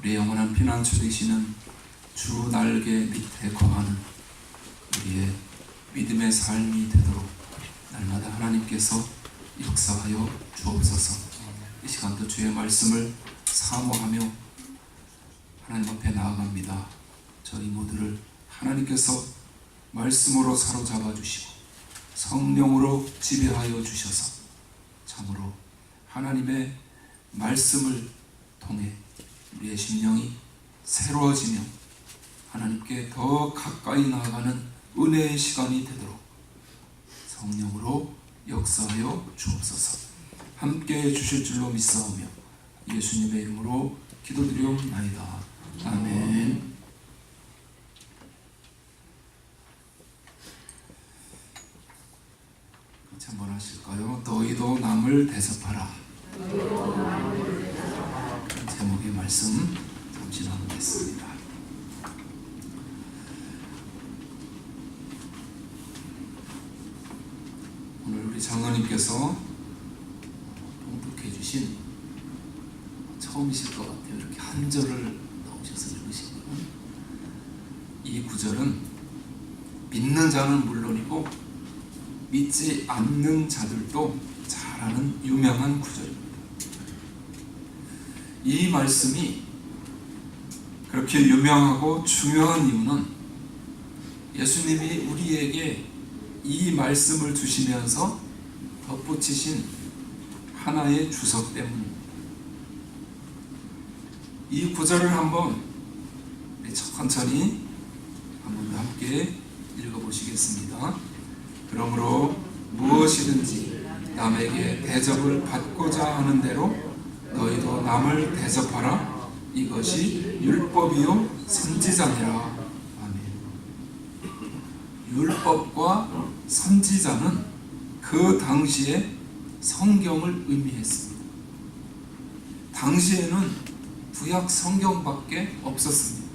우리의 영원한 피난처 되시는 주 날개 밑에 거하는 우리의 믿음의 삶이 되도록 날마다 하나님께서 역사하여 주옵소서. 이 시간도 주의 말씀을 사모하며 하나님 앞에 나아갑니다. 저희 모두를 하나님께서 말씀으로 사로잡아 주시고 성령으로 지배하여 주셔서 참으로 하나님의 말씀을 통해 우리의 심령이 새로워지며 하나님께 더 가까이 나아가는 은혜의 시간이 되도록 성령으로 역사하여 주옵소서. 함께 주실 줄로 믿사오며 예수님의 이름으로 기도드리옵나이다. 아멘. 같이 한번 하실까요? 너희도 남을 대접하라. 제목의 말씀 잠시 나누겠습니다. 오늘 우리 장로님께서 봉독해 주신 처음이실 것 같아요. 이렇게 한 절을 넣으셔서 읽으신 거는 이 구절은 믿는 자는 물론이고 믿지 않는 자들도 잘 아는 유명한 구절입니다. 이 말씀이 그렇게 유명하고 중요한 이유는 예수님이 우리에게 이 말씀을 주시면서 덧붙이신 하나의 주석 때문입니다. 이 구절을 한번 천천히 한번 함께 읽어보시겠습니다. 그러므로 무엇이든지 남에게 대접을 받고자 하는 대로 너희도 남을 대접하라. 이것이 율법이요 선지자니라. 아멘. 율법과 선지자는 그 당시에 성경을 의미했습니다. 당시에는 구약 성경밖에 없었습니다.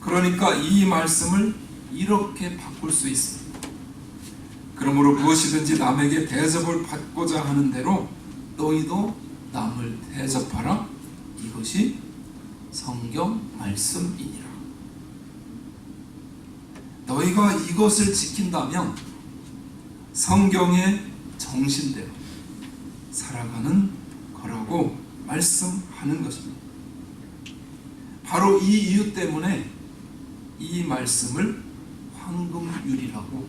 그러니까 이 말씀을 이렇게 바꿀 수 있습니다. 그러므로 무엇이든지 남에게 대접을 받고자 하는 대로 너희도 남을 대접하라. 이것이 성경 말씀이니라. 너희가 이것을 지킨다면 성경의 정신대로 살아가는 거라고 말씀하는 것입니다. 바로 이 이유 때문에 이 말씀을 황금률이라고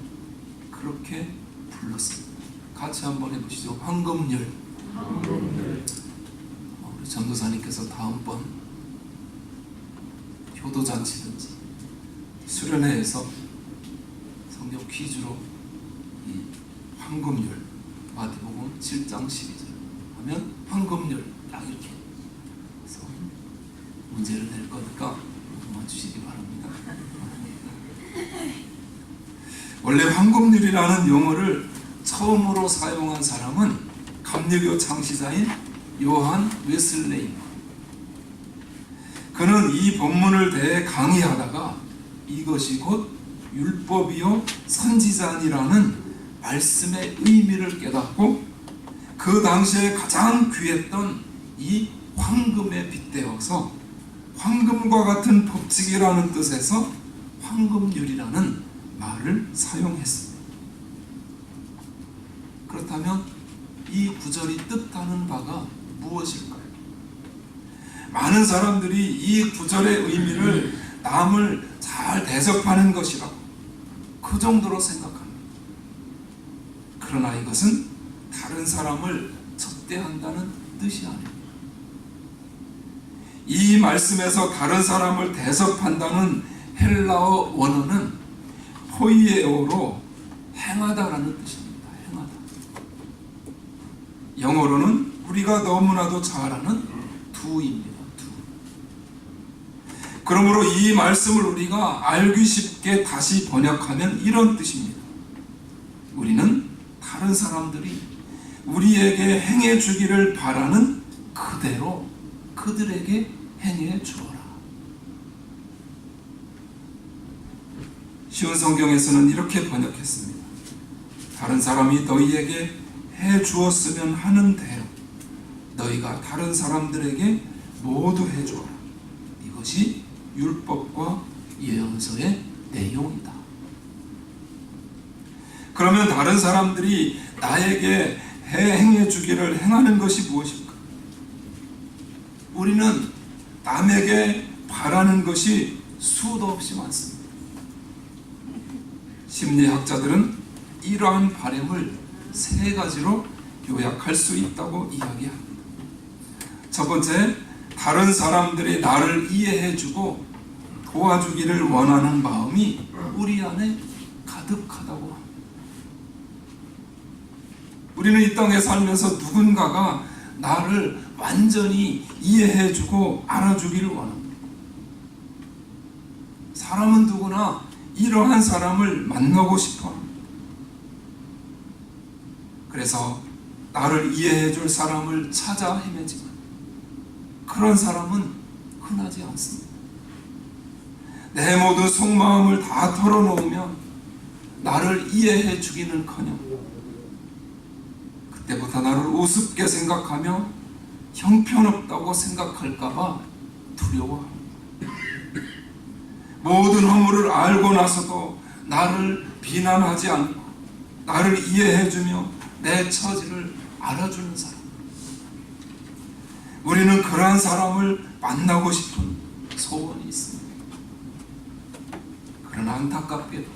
그렇게 불렀습니다. 같이 한번 해보시죠. 황금률. 우리 전도사님께서 다음번 효도잔치든지 수련회에서 성경 퀴즈로 이 황금률 마태복음 7장 12절 하면 황금률 딱 이렇게 해서 문제를 낼 거니까 맞추시기 바랍니다. 원래 황금률이라는 용어를 처음으로 사용한 사람은 감리교 창시자인 요한 웨슬레이. 그는 이 본문을 대해 강의하다가 이것이 곧 율법이요 선지자니라는 말씀의 의미를 깨닫고 그 당시에 가장 귀했던 이 황금에 빗대어서 황금과 같은 법칙이라는 뜻에서 황금률이라는 말을 사용했습니다. 그렇다면 이 구절이 뜻하는 바가 무엇일까요? 많은 사람들이 이 구절의 의미를 남을 잘 대접하는 것이라고 그 정도로 생각합니다. 그러나 이것은 다른 사람을 접대한다는 뜻이 아닙니다. 이 말씀에서 다른 사람을 대접한다는 헬라어 원어는 포이에오로 행하다라는 뜻입니다. 행하다. 영어로는 우리가 너무나도 잘 아는 do입니다. do. 그러므로 이 말씀을 우리가 알기 쉽게 다시 번역하면 이런 뜻입니다. 우리는 다른 사람들이 우리에게 행해 주기를 바라는 그대로 그들에게 행해 주어라. 쉬운 성경에서는 이렇게 번역했습니다. 다른 사람이 너희에게 해 주었으면 하는 대로 너희가 다른 사람들에게 모두 해주어라. 이것이 율법과 예언서의 내용이다. 그러면 다른 사람들이 나에게 행해 주기를 행하는 것이 무엇일까? 우리는 남에게 바라는 것이 수도 없이 많습니다. 심리학자들은 이러한 바람을 세 가지로 요약할 수 있다고 이야기합니다. 첫 번째, 다른 사람들이 나를 이해해주고 도와주기를 원하는 마음이 우리 안에 가득하다고 합니다. 우리는 이 땅에 살면서 누군가가 나를 완전히 이해해주고 알아주기를 원합니다. 사람은 누구나 이러한 사람을 만나고 싶어 합니다. 그래서 나를 이해해줄 사람을 찾아 헤매지만 그런 사람은 흔하지 않습니다. 내 모든 속마음을 다 털어놓으면 나를 이해해 주기는커녕 그때부터 나를 우습게 생각하며 형편없다고 생각할까봐 두려워합니다. 모든 허물을 알고 나서도 나를 비난하지 않고 나를 이해해주며 내 처지를 알아주는 사람, 우리는 그러한 사람을 만나고 싶은 소원이 있습니다. 그러나 안타깝게도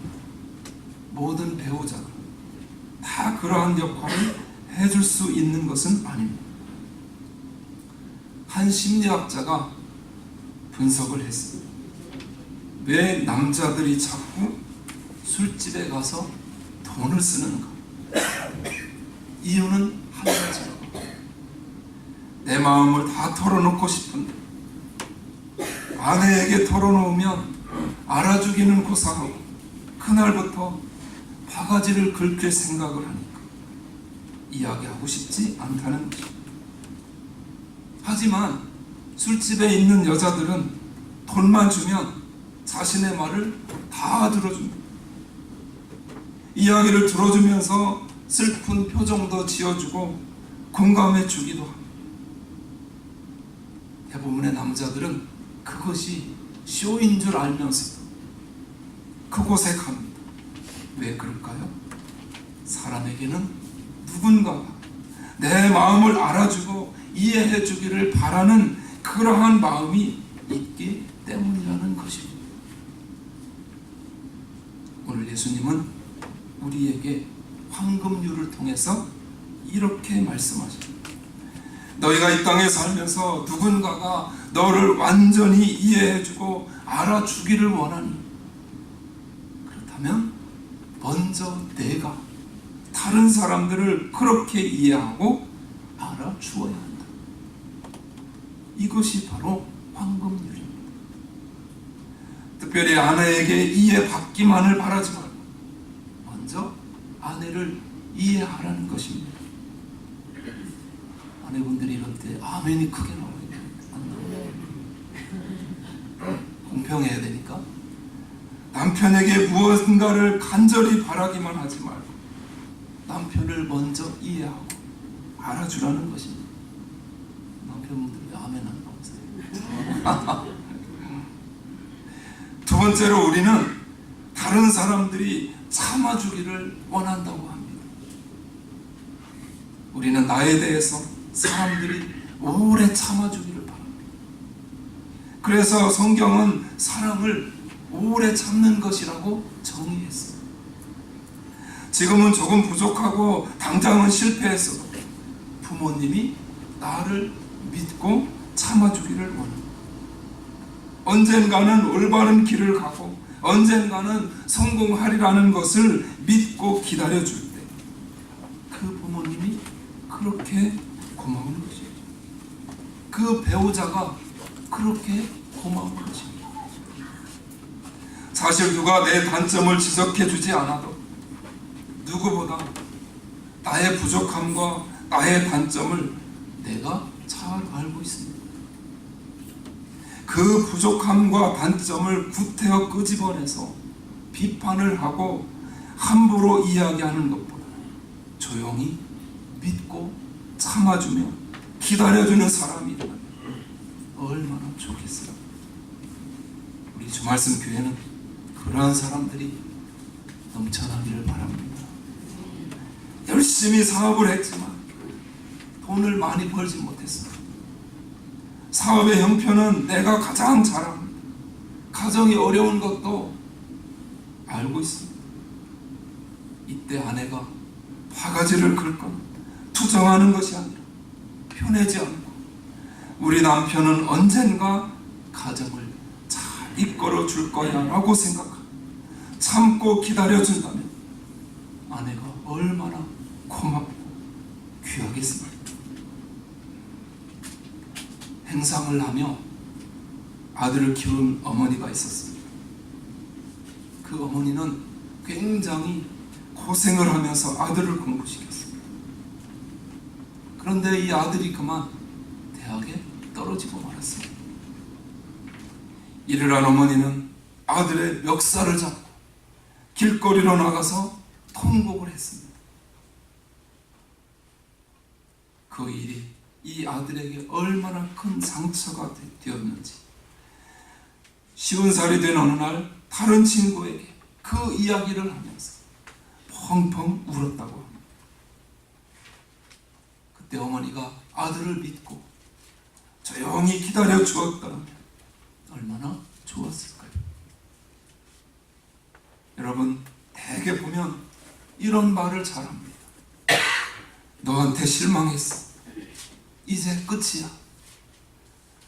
모든 배우자가 다 그러한 역할을 해줄 수 있는 것은 아닙니다. 한 심리학자가 분석을 했습니다. 왜 남자들이 자꾸 술집에 가서 돈을 쓰는가? 이유는 한 가지로 내 마음을 다 털어놓고 싶은데 아내에게 털어놓으면 알아주기는 고사하고 그날부터 바가지를 긁힐 생각을 하니까 이야기하고 싶지 않다는 것입니다. 하지만 술집에 있는 여자들은 돈만 주면 자신의 말을 다 들어줍니다. 이야기를 들어주면서 슬픈 표정도 지어주고 공감해 주기도 합니다. 대부분의 남자들은 그것이 쇼인 줄 알면서도 그곳에 갑니다. 왜 그럴까요? 사람에게는 누군가가 내 마음을 알아주고 이해해 주기를 바라는 그러한 마음이 있기 때문이라는 것입니다. 오늘 예수님은 우리에게 황금률을 통해서 이렇게 말씀하십니다. 너희가 이 땅에 살면서 누군가가 너를 완전히 이해해주고 알아주기를 원하니 그렇다면 먼저 내가 다른 사람들을 그렇게 이해하고 알아주어야 한다. 이것이 바로 황금률입니다. 특별히 아내에게 이해받기만을 바라지 말고 먼저 아내를 이해하라는 것입니다. 아내분들이 이럴 때 아멘이 크게 나와요. 공평해야 되니까 남편에게 무언가를 간절히 바라기만 하지 말고 남편을 먼저 이해하고 알아주라는 것입니다. 남편분들이 아멘 안 나오세요. 두 번째로 우리는 다른 사람들이 참아주기를 원한다고 합니다. 우리는 나에 대해서 사람들이 오래 참아주기를 바랍니다. 그래서 성경은 사랑을 오래 참는 것이라고 정의했습니다. 지금은 조금 부족하고 당장은 실패했어도 부모님이 나를 믿고 참아주기를 원합니다. 언젠가는 올바른 길을 가고 언젠가는 성공하리라는 것을 믿고 기다려줄 때 그 부모님이 그렇게 고마운 것이죠. 그 배우자가 그렇게 고마운 것입니다. 사실 누가 내 단점을 지적해 주지 않아도 누구보다 나의 부족함과 나의 단점을 내가 잘 알고 있습니다. 그 부족함과 단점을 구태여 끄집어내서 비판을 하고 함부로 이야기하는 것보다 조용히 믿고 참아주며 기다려주는 사람이라면 좋겠어요. 우리 주말씀 교회는 그러한 사람들이 넘쳐나기를 바랍니다. 열심히 사업을 했지만 돈을 많이 벌지 못했어요. 사업의 형편은 내가 가장 잘합니다. 가정이 어려운 것도 알고 있습니다. 이때 아내가 바가지를 긁거나 투정하는 것이 아니라 편하지 않고 우리 남편은 언젠가 가정을 잘 이끌어 줄 거야 라고 생각하고 참고 기다려준다면 아내가 얼마나 고맙고 귀하겠습니까? 행상을 하며 아들을 키운 어머니가 있었습니다. 그 어머니는 굉장히 고생을 하면서 아들을 공부시켰습니다. 그런데 이 아들이 그만 대학에 떨어지고 말았습니다. 이를 한 어머니는 아들의 멱살을 잡고 길거리로 나가서 통곡을 했습니다. 그 일이 이 아들에게 얼마나 큰 상처가 되었는지 50살이 된 어느 날 다른 친구에게 그 이야기를 하면서 펑펑 울었다고 합니다. 그때 어머니가 아들을 믿고 조용히 기다려 주었다면 얼마나 좋았을까요? 여러분, 대개 보면 이런 말을 잘합니다. 너한테 실망했어. 이제 끝이야.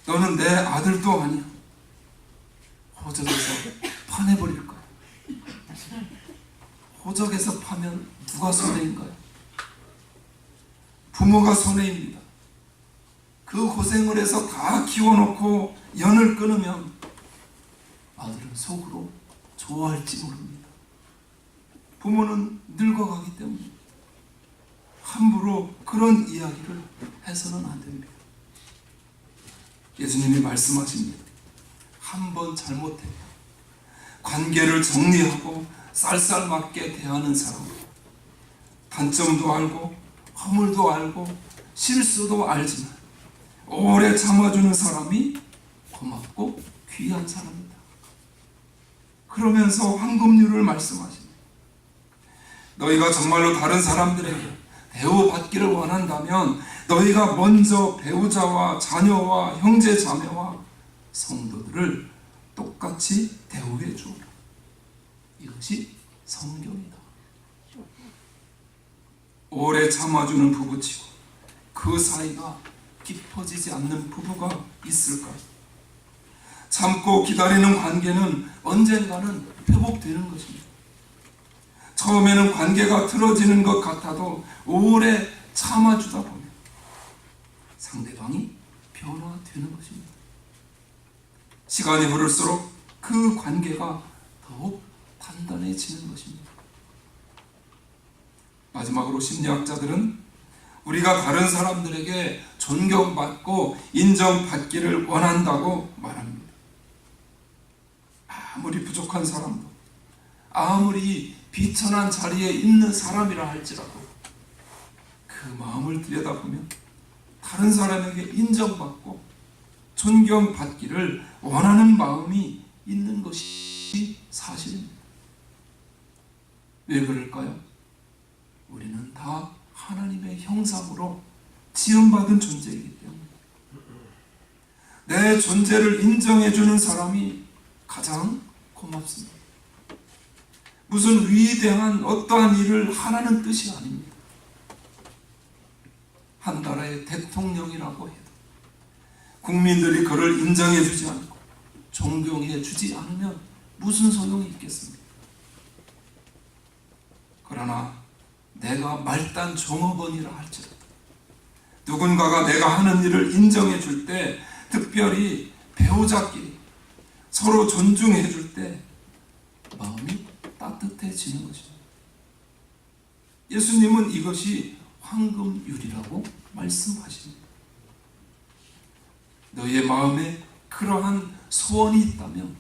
너는 내 아들도 아니야. 호적에서 파내버릴 거야. 호적에서 파면 누가 손해인가요? 부모가 손해입니다. 그 고생을 해서 다 키워놓고 연을 끊으면 아들은 속으로 좋아할지 모릅니다. 부모는 늙어가기 때문에 함부로 그런 이야기를 해서는 안 됩니다. 예수님이 말씀하십니다. 한 번 잘못해요. 관계를 정리하고 쌀쌀맞게 대하는 사람, 단점도 알고 허물도 알고 실수도 알지만 오래 참아주는 사람이 고맙고 귀한 사람이다. 그러면서 황금률을 말씀하십니다. 너희가 정말로 다른 사람들에게 대우받기를 원한다면 너희가 먼저 배우자와 자녀와 형제 자매와 성도들을 똑같이 대우해 주오라. 이것이 성경이다. 오래 참아주는 부부치고 그 사이가 깊어지지 않는 부부가 있을까? 참고 기다리는 관계는 언젠가는 회복되는 것입니다. 처음에는 관계가 틀어지는 것 같아도 오래 참아주다 보면 상대방이 변화되는 것입니다. 시간이 흐를수록 그 관계가 더욱 단단해지는 것입니다. 마지막으로 심리학자들은 우리가 다른 사람들에게 존경받고 인정받기를 원한다고 말합니다. 아무리 부족한 사람도, 아무리 비천한 자리에 있는 사람이라 할지라도 그 마음을 들여다보면 다른 사람에게 인정받고 존경받기를 원하는 마음이 있는 것이 사실입니다. 왜 그럴까요? 우리는 다 하나님의 형상으로 지음받은 존재이기 때문에 내 존재를 인정해주는 사람이 가장 고맙습니다. 무슨 위대한 어떠한 일을 하라는 뜻이 아닙니다. 한 나라의 대통령이라고 해도 국민들이 그를 인정해주지 않고 존경해주지 않으면 무슨 소용이 있겠습니까? 그러나 내가 말단 종업원이라 할지라도 누군가가 내가 하는 일을 인정해 줄 때, 특별히 배우자끼리 서로 존중해 줄 때 마음이 따뜻해지는 것입니다. 예수님은 이것이 황금률이라고 말씀하십니다. 너희의 마음에 그러한 소원이 있다면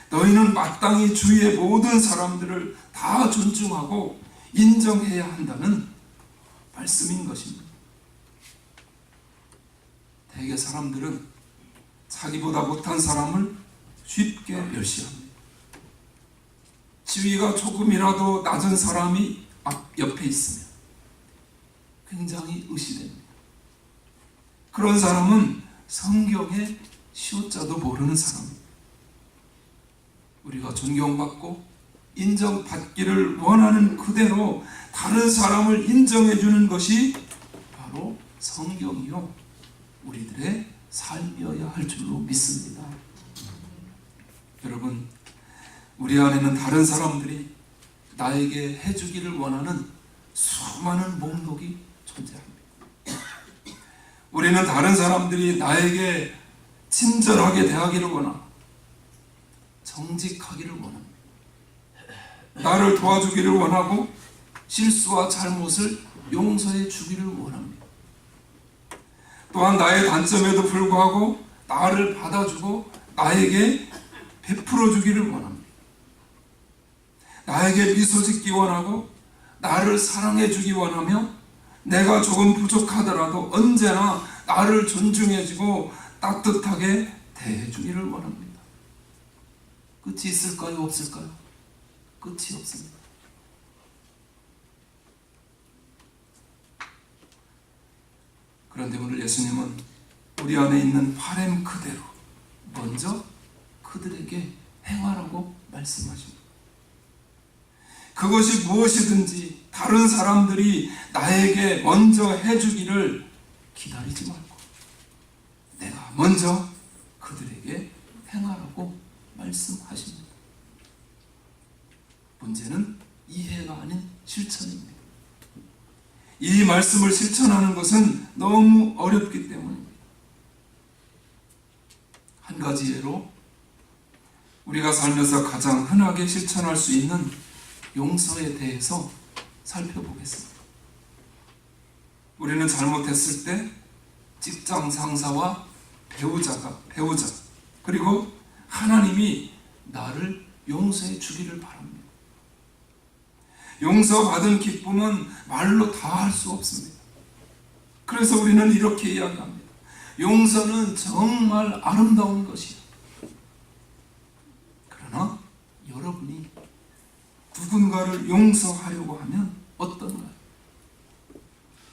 너희는 마땅히 주위의 모든 사람들을 다 존중하고 인정해야 한다는 말씀인 것입니다. 대개 사람들은 자기보다 못한 사람을 쉽게 멸시합니다. 지위가 조금이라도 낮은 사람이 옆에 있으면 굉장히 의시됩니다. 그런 사람은 성경의 시옷자도 모르는 사람입니다. 우리가 존경받고 인정받기를 원하는 그대로 다른 사람을 인정해 주는 것이 바로 성경이요 우리들의 삶이어야 할 줄로 믿습니다. 여러분, 우리 안에는 다른 사람들이 나에게 해주기를 원하는 수많은 목록이 존재합니다. 우리는 다른 사람들이 나에게 친절하게 대하기를 원하고 정직하기를 원합니다. 나를 도와주기를 원하고 실수와 잘못을 용서해 주기를 원합니다. 또한 나의 단점에도 불구하고 나를 받아주고 나에게 베풀어 주기를 원합니다. 나에게 미소 짓기 원하고 나를 사랑해 주기 원하며 내가 조금 부족하더라도 언제나 나를 존중해 주고 따뜻하게 대해 주기를 원합니다. 끝이 있을까요? 없을까요? 끝이 없습니다. 그런데 오늘 예수님은 우리 안에 있는 바램 그대로 먼저 그들에게 행하라고 말씀하십니다. 그것이 무엇이든지 다른 사람들이 나에게 먼저 해주기를 기다리지 말고 내가 먼저 그들에게 행하라고 말씀하십니다. 문제는 이해가 아닌 실천입니다. 이 말씀을 실천하는 것은 너무 어렵기 때문입니다. 한 가지 예로 우리가 살면서 가장 흔하게 실천할 수 있는 용서에 대해서 살펴보겠습니다. 우리는 잘못했을 때 직장 상사와 배우자 그리고 하나님이 나를 용서해 주기를 바랍니다. 용서받은 기쁨은 말로 다 할 수 없습니다. 그래서 우리는 이렇게 이야기합니다. 용서는 정말 아름다운 것이야. 그러나 여러분이 누군가를 용서하려고 하면 어떤가요?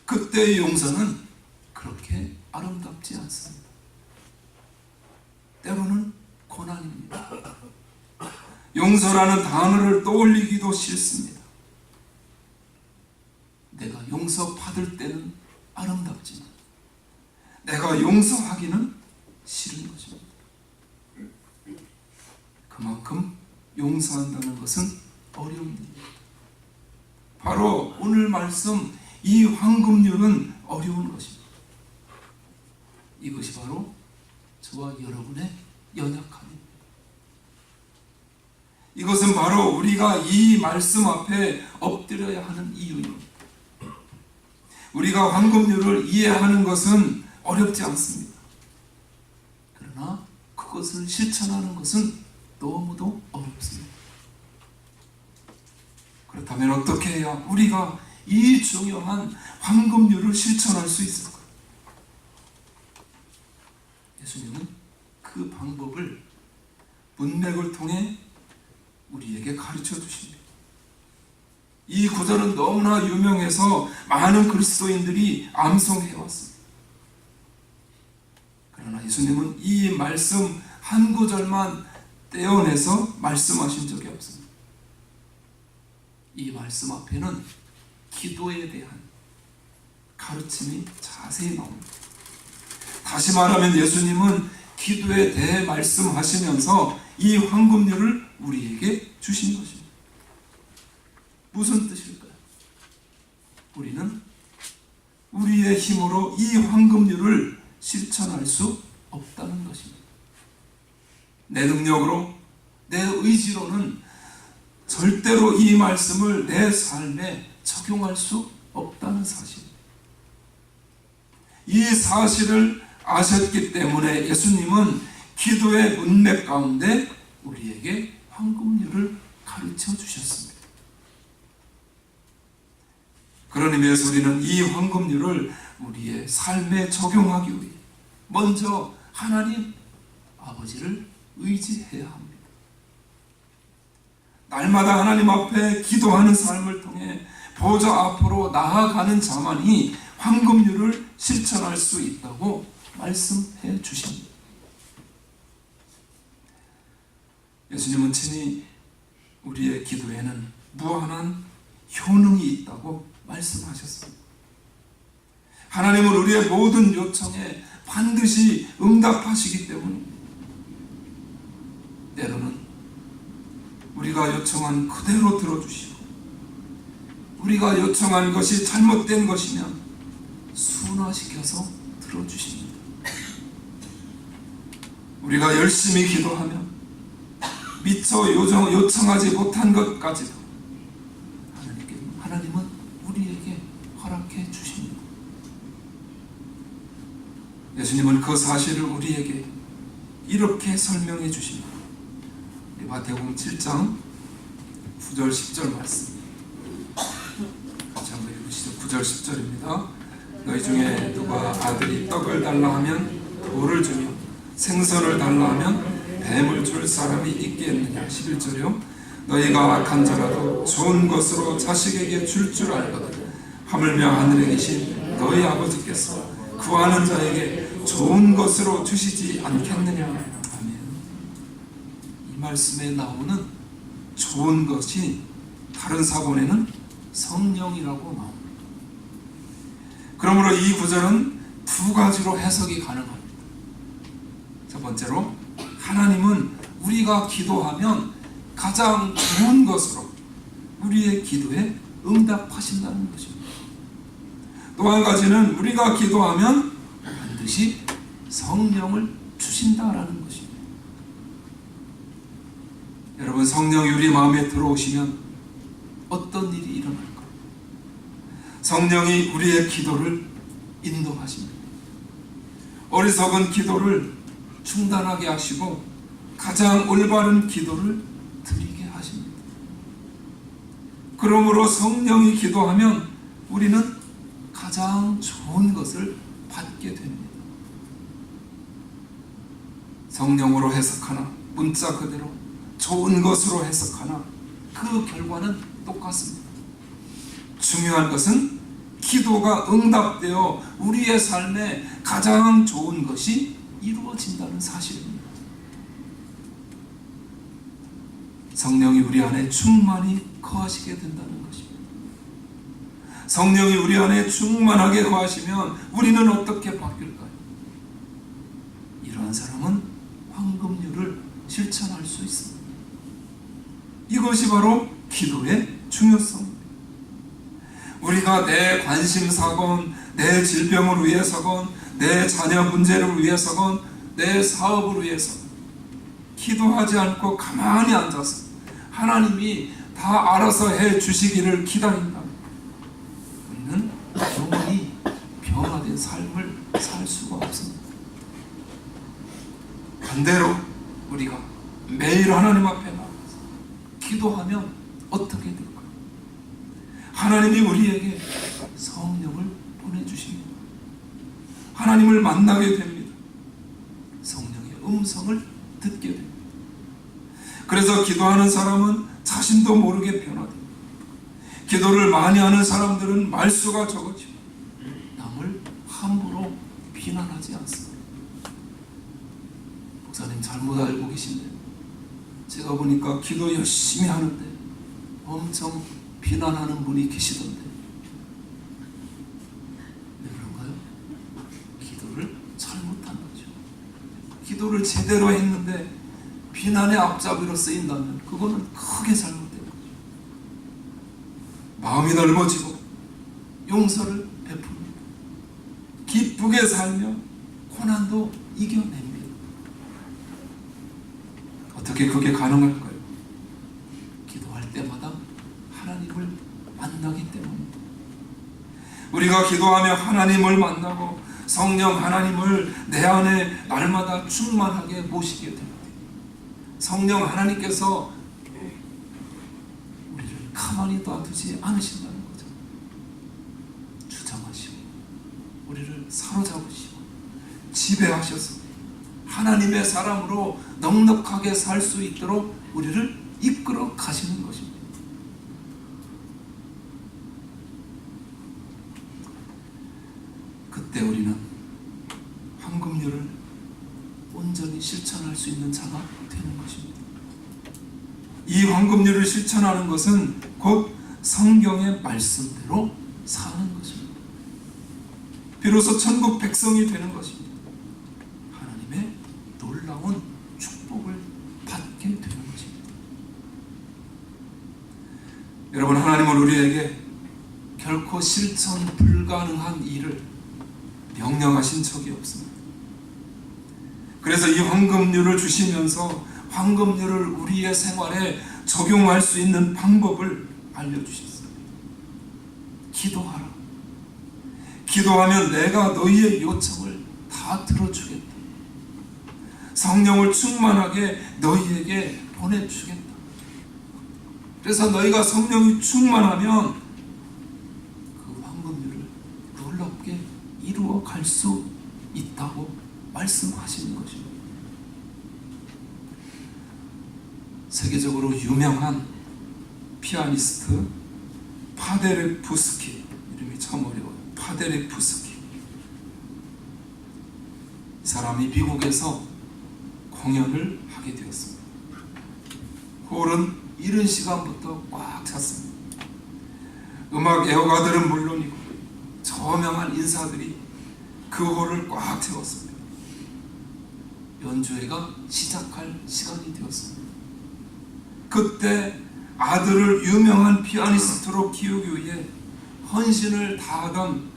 그때의 용서는 그렇게 아름답지 않습니다. 때로는 고난입니다. 용서라는 단어를 떠올리기도 싫습니다. 내가 용서받을 때는 아름답지만 내가 용서하기는 싫은 것입니다. 그만큼 용서한다는 것은 어려운 일입니다. 바로 오늘 말씀 이 황금률은 어려운 것입니다. 이것이 바로 저와 여러분의 연약함입니다. 이것은 바로 우리가 이 말씀 앞에 엎드려야 하는 이유입니다. 우리가 황금률을 이해하는 것은 어렵지 않습니다. 그러나 그것을 실천하는 것은 너무도 어렵습니다. 그렇다면 어떻게 해야 우리가 이 중요한 황금률을 실천할 수 있을까요? 예수님은 그 방법을 문맥을 통해 우리에게 가르쳐 주십니다. 이 구절은 너무나 유명해서 많은 그리스도인들이 암송해왔습니다. 그러나 예수님은 이 말씀 한 구절만 떼어내서 말씀하신 적이 없습니다. 이 말씀 앞에는 기도에 대한 가르침이 자세히 나옵니다. 다시 말하면 예수님은 기도에 대해 말씀하시면서 이 황금률을 우리에게 주신 것입니다. 무슨 뜻일까요? 우리는 우리의 힘으로 이 황금률을 실천할 수 없다는 것입니다. 내 능력으로, 내 의지로는 절대로 이 말씀을 내 삶에 적용할 수 없다는 사실입니다. 이 사실을 아셨기 때문에 예수님은 기도의 문맥 가운데 우리에게 황금률을 가르쳐 주셨습니다. 그런 의미에서 우리는 이 황금률을 우리의 삶에 적용하기 위해 먼저 하나님, 아버지를 의지해야 합니다. 날마다 하나님 앞에 기도하는 삶을 통해 보좌 앞으로 나아가는 자만이 황금률을 실천할 수 있다고 말씀해 주십니다. 예수님은 친히 우리의 기도에는 무한한 효능이 있다고 말씀하셨습니다. 하나님은 우리의 모든 요청에 반드시 응답하시기 때문에 때로는 우리가 요청한 그대로 들어주시고 우리가 요청한 것이 잘못된 것이면 순화시켜서 들어주십니다. 우리가 열심히 기도하면 미처 요청하지 못한 것까지도 하나님은 우리에게 허락해 주십니다. 예수님은 그 사실을 우리에게 이렇게 설명해 주십니다. 마태복음 7장 9절 10절 말씀 같이 한번 읽으시죠. 9절 10절입니다. 너희 중에 누가 아들이 떡을 달라 하면 돌을 주며 생선을 달라 하면 뱀을 줄 사람이 있겠느냐. 11절이요. 너희가 악한 자라도 좋은 것으로 자식에게 줄 줄 알거든 하물며 하늘에 계신 너희 아버지께서 구하는 자에게 좋은 것으로 주시지 않겠느냐. 아멘. 이 말씀에 나오는 좋은 것이 다른 사본에는 성령이라고 나옵니다. 그러므로 이 구절은 두 가지로 해석이 가능합니다. 첫 번째로 하나님은 우리가 기도하면 가장 좋은 것으로 우리의 기도에 응답하신다는 것입니다. 또 한 가지는 우리가 기도하면 반드시 성령을 주신다라는 것입니다. 여러분, 성령이 우리 마음에 들어오시면 어떤 일이 일어날까? 성령이 우리의 기도를 인도하십니다. 어리석은 기도를 중단하게 하시고 가장 올바른 기도를 드리게 하십니다. 그러므로 성령이 기도하면 우리는 가장 좋은 것을 받게 됩니다. 성령으로 해석하나 문자 그대로 좋은 것으로 해석하나 그 결과는 똑같습니다. 중요한 것은 기도가 응답되어 우리의 삶에 가장 좋은 것이 이루어진다는 사실입니다. 성령이 우리 안에 충만히 거하시게 된다는 것입니다. 성령이 우리 안에 충만하게 거하시면 우리는 어떻게 바뀔까요? 이러한 사람은 황금률을 실천할 수 있습니다. 이것이 바로 기도의 중요성입니다. 우리가 내 관심사건, 내 질병을 위해서건, 내 자녀 문제를 위해서건, 내 사업을 위해서 기도하지 않고 가만히 앉아서 하나님이 다 알아서 해 주시기를 기다린다. 우리는 영원히 변화된 삶을 살 수가 없습니다. 반대로 우리가 매일 하나님 앞에 나가서 기도하면 어떻게 될까요? 하나님이 우리에게 성령을 보내주십니다. 하나님을 만나게 됩니다. 성령의 음성을 듣게 됩니다. 그래서 기도하는 사람은 자신도 모르게 변화됩니다. 기도를 많이 하는 사람들은 말수가 적어지고 남을 함부로 비난하지 않습니다. 목사님 잘못 알고 계신데 제가 보니까 기도 열심히 하는데 엄청 비난하는 분이 계시던데 왜 그런가요? 기도를 잘못한 거죠. 기도를 제대로 했는데 비난의 앞잡이로 쓰인다면 그거는 크게 잘못된 거죠. 마음이 넓어지고 용서를 베풉니다. 기쁘게 살며 고난도 이겨냅니다. 어떻게 그게 가능할까요? 기도할 때마다 하나님을 만나기 때문입니다. 우리가 기도하며 하나님을 만나고 성령 하나님을 내 안에 날마다 충만하게 모시게 됩니다. 성령 하나님께서 우리를 가만히 놔두지 않으신다는 거죠. 주장하시고 우리를 사로잡으시고 지배하셔서 하나님의 사람으로 넉넉하게 살 수 있도록 우리를 이끌어 가시는 것입니다. 그때 우리는 황금률을 온전히 실천할 수 있는 자가 되는 것입니다. 이 황금률을 실천하는 것은 곧 성경의 말씀대로 사는 것입니다. 비로소 천국 백성이 되는 것입니다. 하나님의 놀라운 축복을 받게 되는 것입니다. 여러분, 하나님은 우리에게 결코 실천 불가능한 일을 명령하신 적이 없습니다. 그래서 이 황금률을 주시면서 황금률을 우리의 생활에 적용할 수 있는 방법을 알려주셨어요. 기도하라. 기도하면 내가 너희의 요청을 다 들어주겠다. 성령을 충만하게 너희에게 보내주겠다. 그래서 너희가 성령이 충만하면 그 황금률을 놀랍게 이루어 갈 수 있다고 말씀하시는 것입니다. 세계적으로 유명한 피아니스트 파데레프스키, 이름이 참 어려워요. 파데레프스키. 이 사람이 미국에서 공연을 하게 되었습니다. 홀은 이른 시간부터 꽉 찼습니다. 음악 애호가들은 물론이고 저명한 인사들이 그 홀을 꽉 채웠습니다. 연주회가 시작할 시간이 되었습니다. 그때 아들을 유명한 피아니스트로 키우기 위해 헌신을 다하던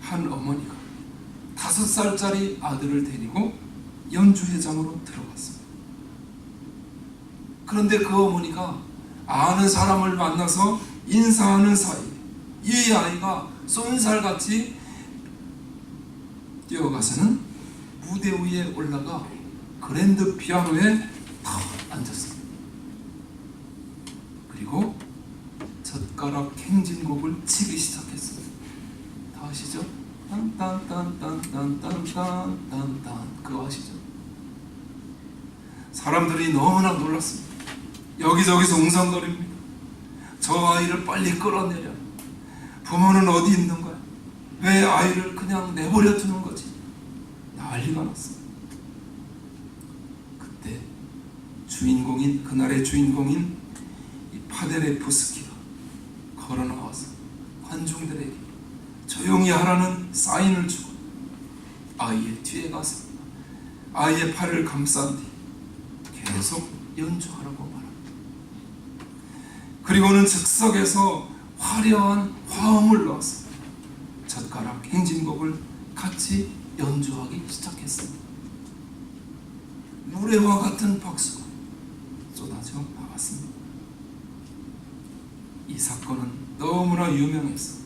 한 어머니가 5살짜리 아들을 데리고 연주회장으로 들어갔습니다. 그런데 그 어머니가 아는 사람을 만나서 인사하는 사이 이 아이가 쏜살같이 뛰어가서는 무대 위에 올라가 그랜드 피아노에 탁 앉았습니다. 그리고 젓가락 행진곡을 치기 시작했습니다. 다 아시죠? 딴딴딴딴딴딴딴딴, 그거 아시죠? 사람들이 너무나 놀랐습니다. 여기저기서 웅성거립니다. 저 아이를 빨리 끌어내려. 부모는 어디 있는 거야? 왜 아이를 그냥 내버려 두는 거지? 난리가 났습니다. 그때 주인공인, 그날의 주인공인 이 파데레프스키가 걸어 나와서 관중들에게 조용히 하라는 사인을 주고 아이의 뒤에 가서 아이의 팔을 감싼 뒤 계속 연주하라고 말합니다. 그리고는 즉석에서 화려한 화음을 넣어서 젓가락 행진곡을 같이 연주하기 시작했습니다. 노래와 같은 박수가 쏟아져 나왔습니다. 이 사건은 너무나 유명해서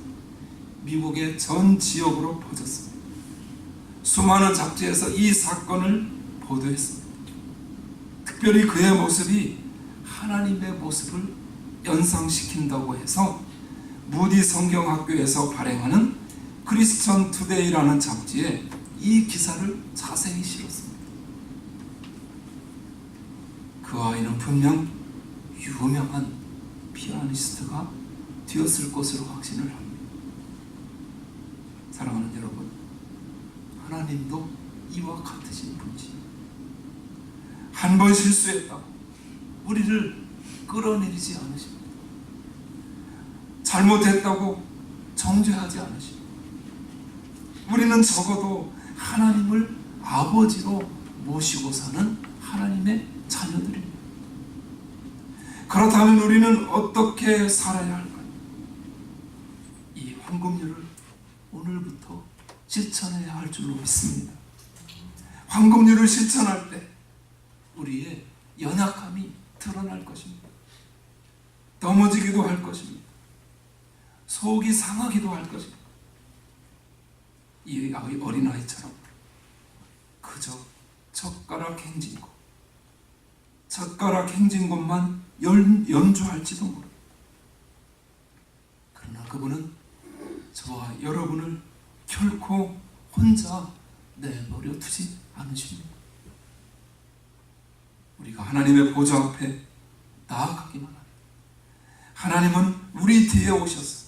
미국의 전 지역으로 퍼졌습니다. 수많은 잡지에서 이 사건을 보도했습니다. 특별히 그의 모습이 하나님의 모습을 연상시킨다고 해서 무디 성경학교에서 발행하는 크리스천 투데이라는 잡지에 이 기사를 자세히 실었습니다. 그 아이는 분명 유명한 피아니스트가 되었을 것으로 확신을 합니다. 사랑하는 여러분, 하나님도 이와 같으신 분이시죠. 한 번 실수했다고 우리를 끌어내리지 않으십니다. 잘못했다고 정죄하지 않으십니다. 우리는 적어도 하나님을 아버지로 모시고 사는 하나님의 자녀들입니다. 그렇다면 우리는 어떻게 살아야 할까요? 이 황금률을 오늘부터 실천해야 할 줄로 믿습니다. 황금률을 실천할 때 우리의 연약함이 드러날 것입니다. 넘어지기도 할 것입니다. 속이 상하기도 할 것입니다. 이 어린아이처럼 그저 젓가락 행진곡만 연주할지도 모릅니다. 그러나 그분은 저와 여러분을 결코 혼자 내버려 두지 않으십니다. 하나님의 보좌 앞에 나아가기만 합니다. 하나님은 우리 뒤에 오셔서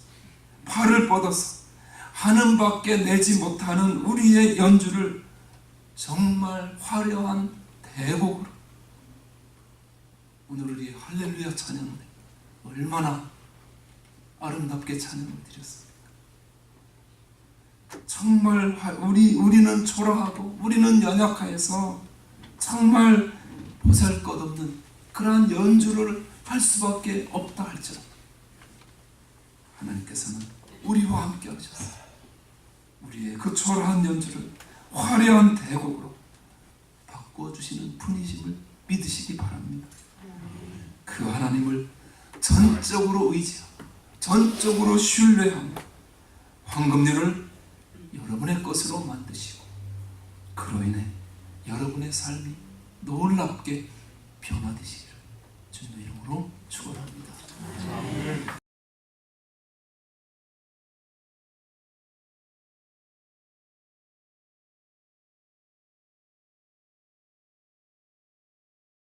팔을 뻗어서 하는 밖에 내지 못하는 우리의 연주를 정말 화려한 대곡으로, 오늘 우리 할렐루야 찬양을 얼마나 아름답게 찬양을 드렸습니까? 정말 우리는 초라하고 우리는 연약하여서 정말 보잘것없는 그러한 연주를 할 수밖에 없다 할지라도 하나님께서는 우리와 함께 하셨어요. 우리의 그 초라한 연주를 화려한 대곡으로 바꿔주시는 분이심을 믿으시기 바랍니다. 그 하나님을 전적으로 의지하고 전적으로 신뢰하며 황금률을 여러분의 것으로 만드시고 그로 인해 여러분의 삶이 놀랍게 변화되시기를 주님의 이름으로 축원합니다.